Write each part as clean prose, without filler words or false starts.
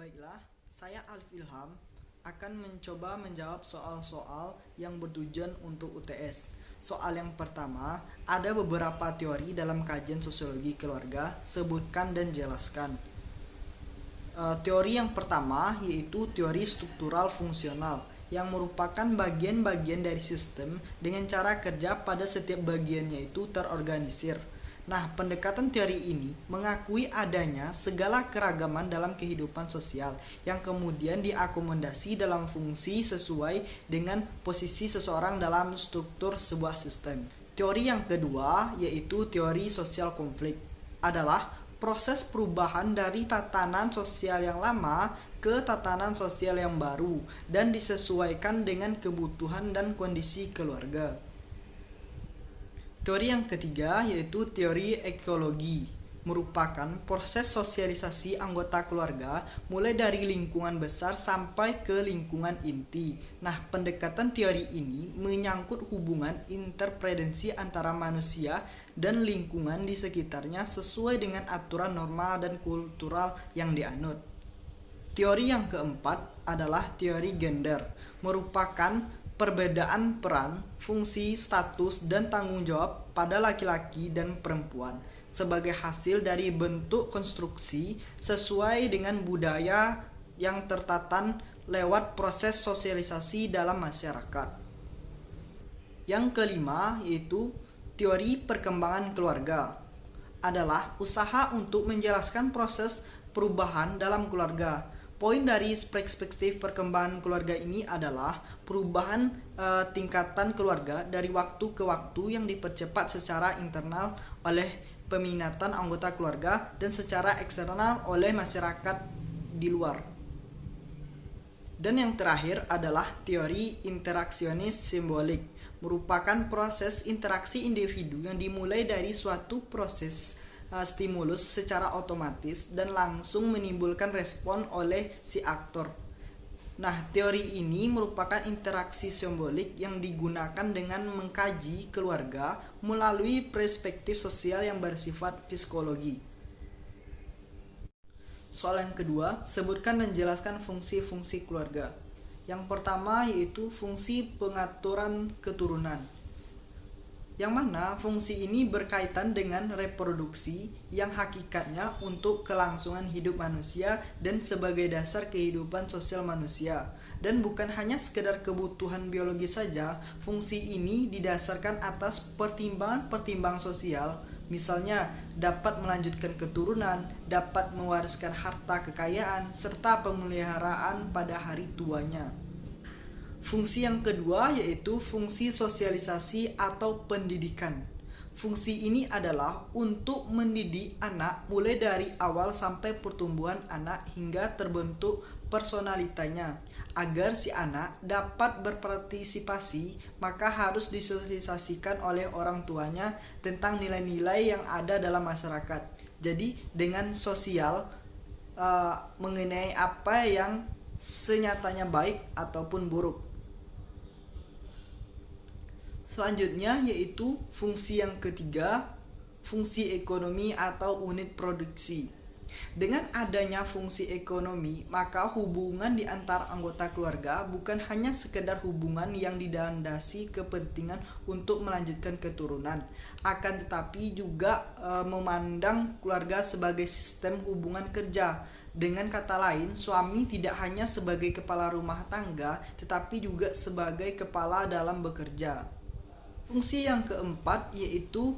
Baiklah, saya Alif Ilham akan mencoba menjawab soal-soal yang bertujuan untuk UTS. Soal yang pertama, ada beberapa teori dalam kajian sosiologi keluarga, sebutkan dan jelaskan. Teori yang pertama yaitu teori struktural fungsional yang merupakan bagian-bagian dari sistem dengan cara kerja pada setiap bagiannya itu terorganisir. Nah, pendekatan teori ini mengakui adanya segala keragaman dalam kehidupan sosial yang kemudian diakomodasi dalam fungsi sesuai dengan posisi seseorang dalam struktur sebuah sistem. Teori yang kedua yaitu teori sosial konflik adalah proses perubahan dari tatanan sosial yang lama ke tatanan sosial yang baru dan disesuaikan dengan kebutuhan dan kondisi keluarga. Teori yang ketiga yaitu teori ekologi, merupakan proses sosialisasi anggota keluarga mulai dari lingkungan besar sampai ke lingkungan inti. Nah, pendekatan teori ini menyangkut hubungan interpredensi antara manusia dan lingkungan di sekitarnya sesuai dengan aturan norma dan kultural yang dianut. Teori yang keempat adalah teori gender, merupakan perbedaan peran, fungsi, status, dan tanggung jawab pada laki-laki dan perempuan sebagai hasil dari bentuk konstruksi sesuai dengan budaya yang tertatan lewat proses sosialisasi dalam masyarakat. Yang kelima yaitu teori perkembangan keluarga, adalah usaha untuk menjelaskan proses perubahan dalam keluarga. Poin dari perspektif perkembangan keluarga ini adalah perubahan tingkatan keluarga dari waktu ke waktu yang dipercepat secara internal oleh peminatan anggota keluarga dan secara eksternal oleh masyarakat di luar. Dan yang terakhir adalah teori interaksionis simbolik, merupakan proses interaksi individu yang dimulai dari suatu proses stimulus secara otomatis dan langsung menimbulkan respon oleh si aktor. Nah, teori ini merupakan interaksi simbolik yang digunakan dengan mengkaji keluarga melalui perspektif sosial yang bersifat psikologi. Soal yang kedua, sebutkan dan jelaskan fungsi-fungsi keluarga. Yang pertama yaitu fungsi pengaturan keturunan, yang mana fungsi ini berkaitan dengan reproduksi yang hakikatnya untuk kelangsungan hidup manusia dan sebagai dasar kehidupan sosial manusia. Dan bukan hanya sekedar kebutuhan biologis saja, fungsi ini didasarkan atas pertimbangan-pertimbangan sosial, misalnya dapat melanjutkan keturunan, dapat mewariskan harta kekayaan, serta pemeliharaan pada hari tuanya. Fungsi yang kedua yaitu fungsi sosialisasi atau pendidikan. Fungsi ini adalah untuk mendidik anak mulai dari awal sampai pertumbuhan anak hingga terbentuk personalitanya. Agar si anak dapat berpartisipasi, maka harus disosialisasikan oleh orang tuanya tentang nilai-nilai yang ada dalam masyarakat. Jadi dengan sosial mengenai apa yang senyatanya baik ataupun buruk. Selanjutnya yaitu fungsi yang ketiga, fungsi ekonomi atau unit produksi. Dengan adanya fungsi ekonomi, maka hubungan di antara anggota keluarga bukan hanya sekedar hubungan yang dilandasi kepentingan untuk melanjutkan keturunan, akan tetapi juga memandang keluarga sebagai sistem hubungan kerja. Dengan kata lain, suami tidak hanya sebagai kepala rumah tangga, tetapi juga sebagai kepala dalam bekerja. Fungsi yang keempat yaitu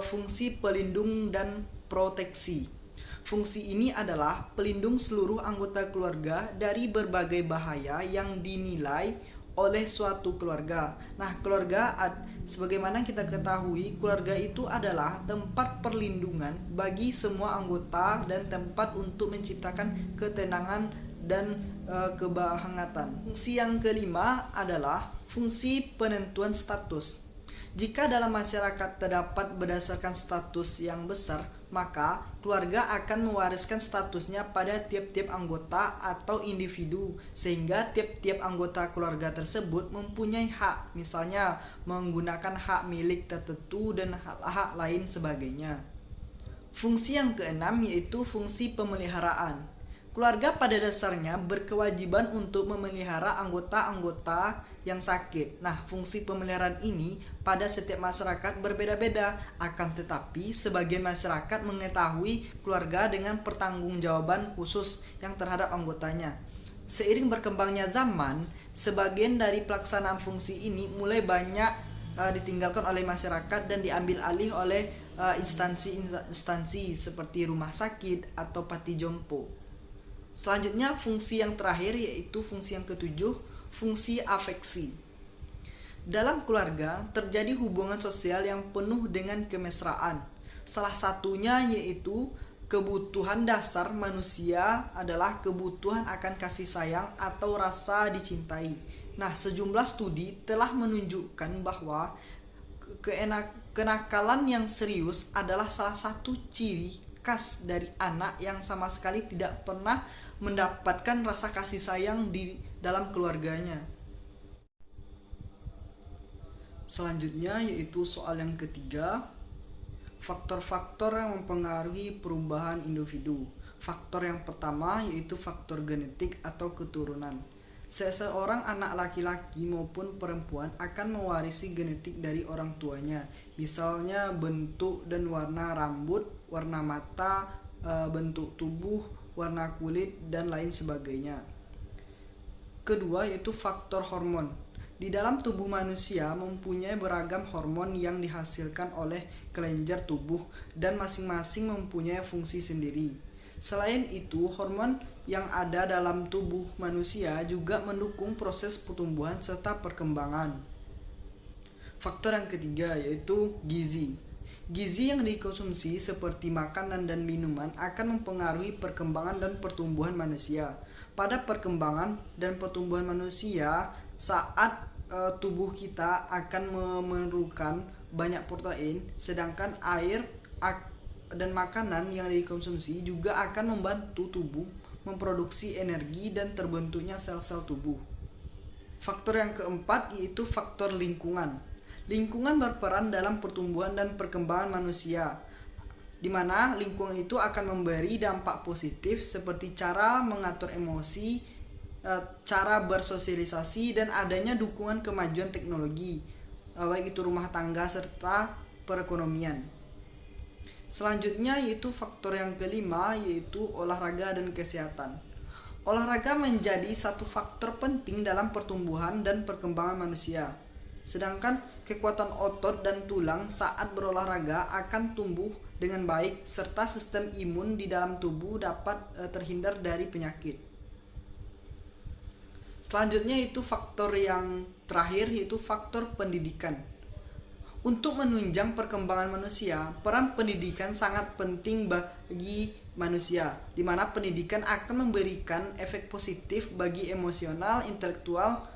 fungsi pelindung dan proteksi. Fungsi ini adalah pelindung seluruh anggota keluarga dari berbagai bahaya yang dinilai oleh suatu keluarga. Nah, keluarga sebagaimana kita ketahui, keluarga itu adalah tempat perlindungan bagi semua anggota dan tempat untuk menciptakan ketenangan dan kebahangatan. Fungsi yang kelima adalah fungsi penentuan status. Jika dalam masyarakat terdapat berdasarkan status yang besar, maka keluarga akan mewariskan statusnya pada tiap-tiap anggota atau individu, sehingga tiap-tiap anggota keluarga tersebut mempunyai hak, misalnya menggunakan hak milik tertentu dan hak lain sebagainya. Fungsi yang keenam yaitu fungsi pemeliharaan. Keluarga pada dasarnya berkewajiban untuk memelihara anggota-anggota yang sakit. Nah, fungsi pemeliharaan ini pada setiap masyarakat berbeda-beda. Akan tetapi, sebagian masyarakat mengetahui keluarga dengan pertanggungjawaban khusus yang terhadap anggotanya. Seiring berkembangnya zaman, sebagian dari pelaksanaan fungsi ini mulai banyak ditinggalkan oleh masyarakat dan diambil alih oleh instansi-instansi seperti rumah sakit atau panti jompo. Selanjutnya fungsi yang terakhir yaitu fungsi yang ketujuh, fungsi afeksi. Dalam keluarga terjadi hubungan sosial yang penuh dengan kemesraan. Salah satunya yaitu kebutuhan dasar manusia adalah kebutuhan akan kasih sayang atau rasa dicintai. Nah, sejumlah studi telah menunjukkan bahwa kenakalan yang serius adalah salah satu ciri khas dari anak yang sama sekali tidak pernah mendapatkan rasa kasih sayang di dalam keluarganya. Selanjutnya yaitu soal yang ketiga, faktor-faktor yang mempengaruhi perubahan individu. Faktor yang pertama yaitu faktor genetik atau keturunan. Seseorang anak laki-laki maupun perempuan akan mewarisi genetik dari orang tuanya. Misalnya bentuk dan warna rambut, warna mata, bentuk tubuh, warna kulit, dan lain sebagainya. Kedua yaitu faktor hormon. Di dalam tubuh manusia mempunyai beragam hormon yang dihasilkan oleh kelenjar tubuh dan masing-masing mempunyai fungsi sendiri. Selain itu, hormon yang ada dalam tubuh manusia juga mendukung proses pertumbuhan serta perkembangan. Faktor yang ketiga yaitu gizi. Gizi yang dikonsumsi seperti makanan dan minuman akan mempengaruhi perkembangan dan pertumbuhan manusia. Pada perkembangan dan pertumbuhan manusia, saat tubuh kita akan memerlukan banyak protein, sedangkan air dan makanan yang dikonsumsi juga akan membantu tubuh memproduksi energi dan terbentuknya sel-sel tubuh. Faktor yang keempat yaitu faktor lingkungan. Lingkungan berperan dalam pertumbuhan dan perkembangan manusia, di mana lingkungan itu akan memberi dampak positif seperti cara mengatur emosi, cara bersosialisasi, dan adanya dukungan kemajuan teknologi, baik itu rumah tangga serta perekonomian. Selanjutnya yaitu faktor yang kelima yaitu olahraga dan kesehatan. Olahraga menjadi satu faktor penting dalam pertumbuhan dan perkembangan manusia. Sedangkan kekuatan otot dan tulang saat berolahraga akan tumbuh dengan baik serta sistem imun di dalam tubuh dapat terhindar dari penyakit. Selanjutnya itu faktor yang terakhir yaitu faktor pendidikan. Untuk menunjang perkembangan manusia, peran pendidikan sangat penting bagi manusia, di mana pendidikan akan memberikan efek positif bagi emosional, intelektual,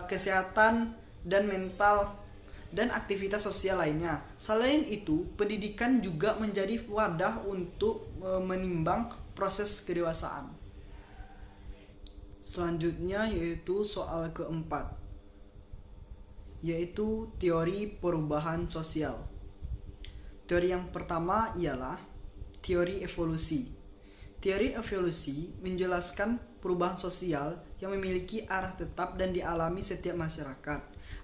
kesehatan, dan mental, dan aktivitas sosial lainnya. Selain itu, pendidikan juga menjadi wadah untuk menimbang proses kedewasaan. Selanjutnya yaitu soal keempat, yaitu teori perubahan sosial. Teori yang pertama ialah teori evolusi. Teori evolusi menjelaskan perubahan sosial yang memiliki arah tetap dan dialami setiap masyarakat.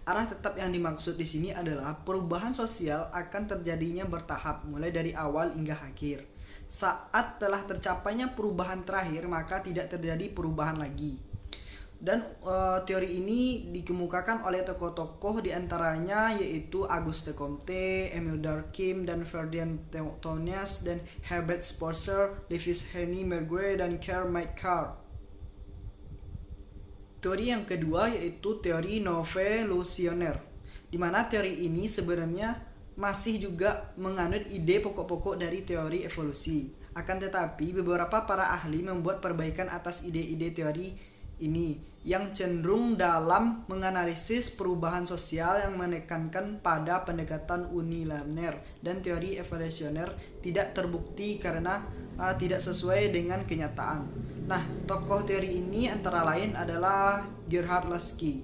Arah tetap yang dimaksud di sini adalah perubahan sosial akan terjadinya bertahap mulai dari awal hingga akhir. Saat telah tercapainya perubahan terakhir, maka tidak terjadi perubahan lagi. Dan teori ini dikemukakan oleh tokoh-tokoh diantaranya yaitu Auguste Comte, Emile Durkheim, dan Ferdinand Tönnies, dan Herbert Spencer, Lewis Henry Murray, dan Karl Marx. Teori yang kedua yaitu teori novelusioner, di mana teori ini sebenarnya masih juga menganut ide pokok-pokok dari teori evolusi. Akan tetapi beberapa para ahli membuat perbaikan atas ide-ide teori ini yang cenderung dalam menganalisis perubahan sosial yang menekankan pada pendekatan unilinear, dan teori evolusioner tidak terbukti karena tidak sesuai dengan kenyataan. Nah, tokoh teori ini antara lain adalah Gerhard Lasky.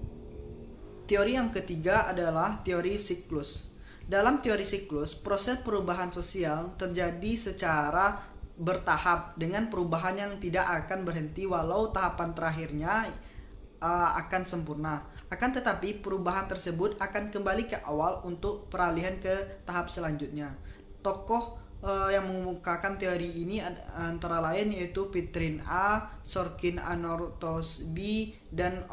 Teori yang ketiga adalah teori siklus. Dalam teori siklus, proses perubahan sosial terjadi secara bertahap dengan perubahan yang tidak akan berhenti walau tahapan terakhirnya akan sempurna. Akan tetapi perubahan tersebut akan kembali ke awal untuk peralihan ke tahap selanjutnya. Tokoh yang mengemukakan teori ini antara lain yaitu Pitrin A, Sorkin Anortos B, dan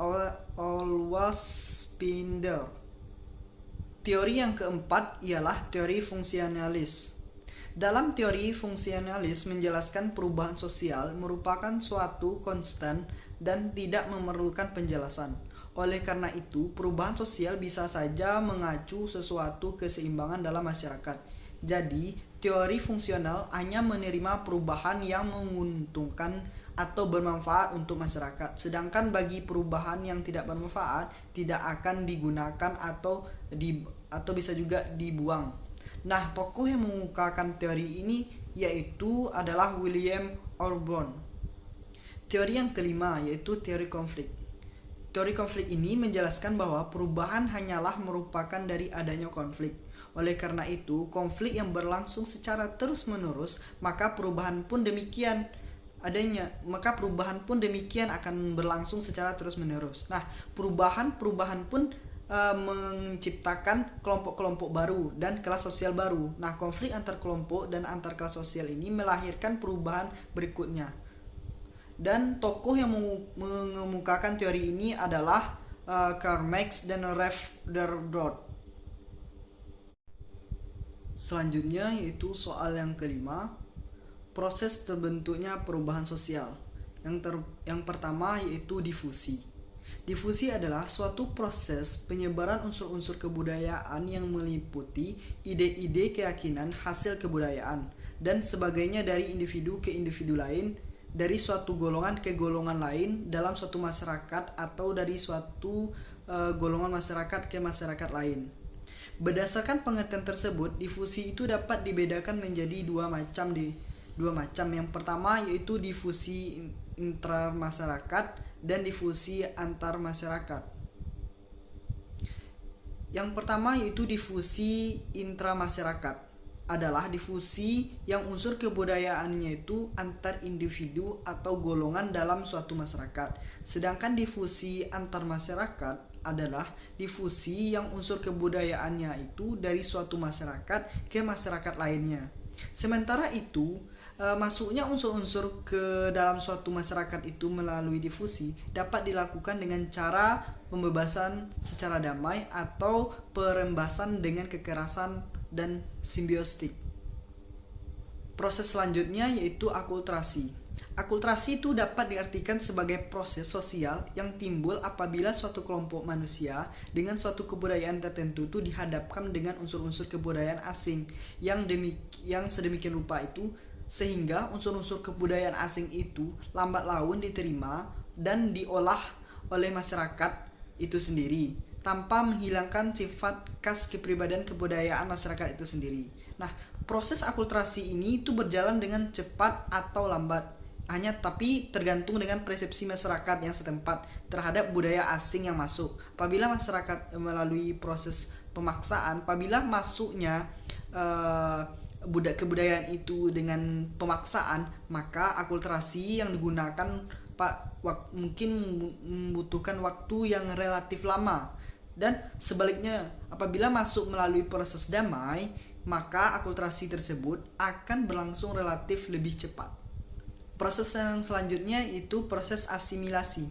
Olof Spindler. Teori yang keempat ialah teori fungsionalis. Dalam teori fungsionalis menjelaskan perubahan sosial merupakan suatu konstan dan tidak memerlukan penjelasan. Oleh karena itu, perubahan sosial bisa saja mengacu sesuatu keseimbangan dalam masyarakat. Jadi, teori fungsional hanya menerima perubahan yang menguntungkan atau bermanfaat untuk masyarakat, sedangkan bagi perubahan yang tidak bermanfaat tidak akan digunakan atau bisa juga dibuang. Nah, tokoh yang mengemukakan teori ini yaitu adalah William Audubon. Teori yang kelima yaitu teori konflik. Teori konflik ini menjelaskan bahwa perubahan hanyalah merupakan dari adanya konflik. Oleh karena itu, konflik yang berlangsung secara terus-menerus, maka perubahan pun demikian akan berlangsung secara terus-menerus. Nah, perubahan pun menciptakan kelompok-kelompok baru dan kelas sosial baru. Nah, konflik antar kelompok dan antar kelas sosial ini melahirkan perubahan berikutnya. Dan tokoh yang mengemukakan teori ini adalah Karl Marx dan Ralph Dahrendorf. Selanjutnya yaitu soal yang kelima, proses terbentuknya perubahan sosial. Yang pertama yaitu difusi. Difusi adalah suatu proses penyebaran unsur-unsur kebudayaan yang meliputi ide-ide, keyakinan, hasil kebudayaan, dan sebagainya dari individu ke individu lain, dari suatu golongan ke golongan lain dalam suatu masyarakat, atau dari suatu golongan masyarakat ke masyarakat lain. Berdasarkan pengertian tersebut, difusi itu dapat dibedakan menjadi dua macam. Yang pertama yaitu difusi intramasyarakat dan difusi antar masyarakat. Yang pertama yaitu difusi intramasyarakat, adalah difusi yang unsur kebudayaannya itu antar individu atau golongan dalam suatu masyarakat. Sedangkan difusi antar masyarakat adalah difusi yang unsur kebudayaannya itu dari suatu masyarakat ke masyarakat lainnya. Sementara itu, masuknya unsur-unsur ke dalam suatu masyarakat itu melalui difusi dapat dilakukan dengan cara pembebasan secara damai atau perembasan dengan kekerasan dan simbiotik. Proses selanjutnya yaitu akulturasi. Akulturasi itu dapat diartikan sebagai proses sosial yang timbul apabila suatu kelompok manusia dengan suatu kebudayaan tertentu itu dihadapkan dengan unsur-unsur kebudayaan asing yang sedemikian rupa itu sehingga unsur-unsur kebudayaan asing itu lambat laun diterima dan diolah oleh masyarakat itu sendiri tanpa menghilangkan sifat khas kepribadian kebudayaan masyarakat itu sendiri. Nah, proses akulturasi ini itu berjalan dengan cepat atau lambat, tapi tergantung dengan persepsi masyarakat yang setempat terhadap budaya asing yang masuk. Apabila masyarakat melalui proses pemaksaan, apabila masuknya kebudayaan itu dengan pemaksaan, maka akulturasi yang digunakan mungkin membutuhkan waktu yang relatif lama. Dan sebaliknya, apabila masuk melalui proses damai, maka akulturasi tersebut akan berlangsung relatif lebih cepat. Proses yang selanjutnya itu proses asimilasi,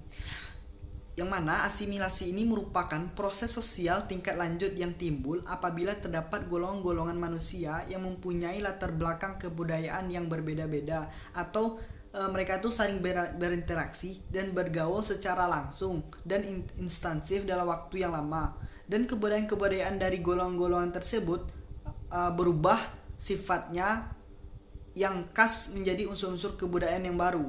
yang mana asimilasi ini merupakan proses sosial tingkat lanjut yang timbul apabila terdapat golongan-golongan manusia yang mempunyai latar belakang kebudayaan yang berbeda-beda, atau mereka itu saling berinteraksi dan bergaul secara langsung dan instansif dalam waktu yang lama, dan kebudayaan-kebudayaan dari golongan-golongan tersebut berubah sifatnya yang khas menjadi unsur-unsur kebudayaan yang baru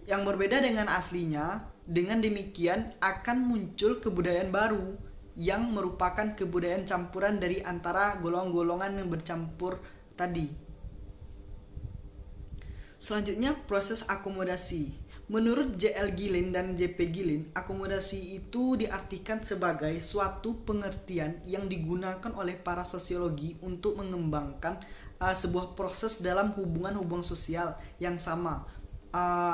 yang berbeda dengan aslinya. Dengan demikian akan muncul kebudayaan baru yang merupakan kebudayaan campuran dari antara golongan-golongan yang bercampur tadi. Selanjutnya proses akomodasi. Menurut J.L. Gillen dan J.P. Gillen, akomodasi itu diartikan sebagai suatu pengertian yang digunakan oleh para sosiologi untuk mengembangkan sebuah proses dalam hubungan-hubungan sosial yang sama.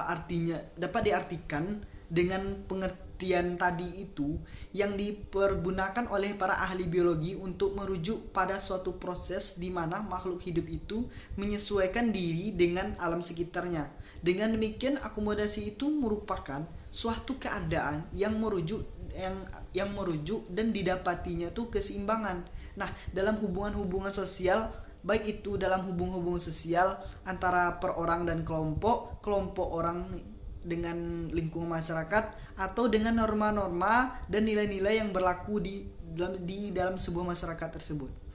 Artinya dapat diartikan dengan pengertian tadi itu yang dipergunakan oleh para ahli biologi untuk merujuk pada suatu proses di mana makhluk hidup itu menyesuaikan diri dengan alam sekitarnya. Dengan demikian, akomodasi itu merupakan suatu keadaan yang merujuk dan didapatinya tuh keseimbangan. Nah, dalam hubungan-hubungan sosial, baik itu dalam hubungan-hubungan sosial antara perorang dan kelompok orang dengan lingkungan masyarakat, atau dengan norma-norma dan nilai-nilai yang berlaku di dalam sebuah masyarakat tersebut.